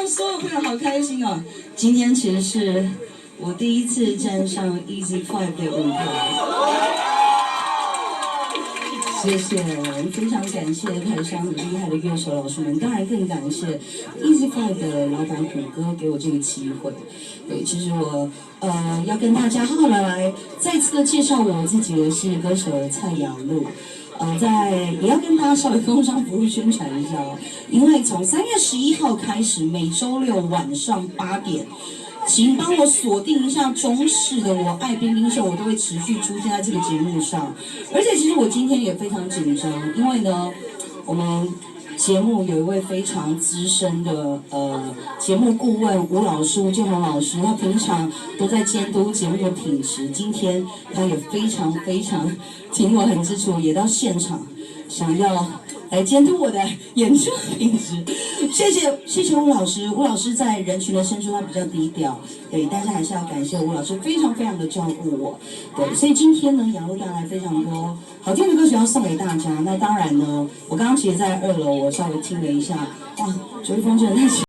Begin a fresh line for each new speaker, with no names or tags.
到所有朋友好开心哦！今天其实是我第一次站上 Easy Five 的舞台，谢谢，非常感谢台上很厉害的乐手老师们，当然更感谢 Easy Five 的老板虎哥给我这个机会。对，其实我要跟大家好好的来再次的介绍我自己，我是歌手蔡雅露。也要跟大家稍微工商服务宣传一下哦，因为从3月11号开始，每周六晚上8点，请帮我锁定一下中视的《我爱冰冰秀》，我都会持续出现在这个节目上。而且其实我今天也非常紧张，因为呢，我们节目有一位非常资深的节目顾问吴老师吴建宏老师，他平常都在监督节目的品质，今天他也非常听我很清楚，也到现场想要来监督我的演出品质。谢谢吴老师，吴老师在人群的深处他比较低调，对，但是还是要感谢吴老师非常的照顾我，对，所以今天呢，雅露带来非常多好听的歌曲要送给大家。那当然呢，我刚刚其实在2楼，我稍微听了一下，哇，追风真的太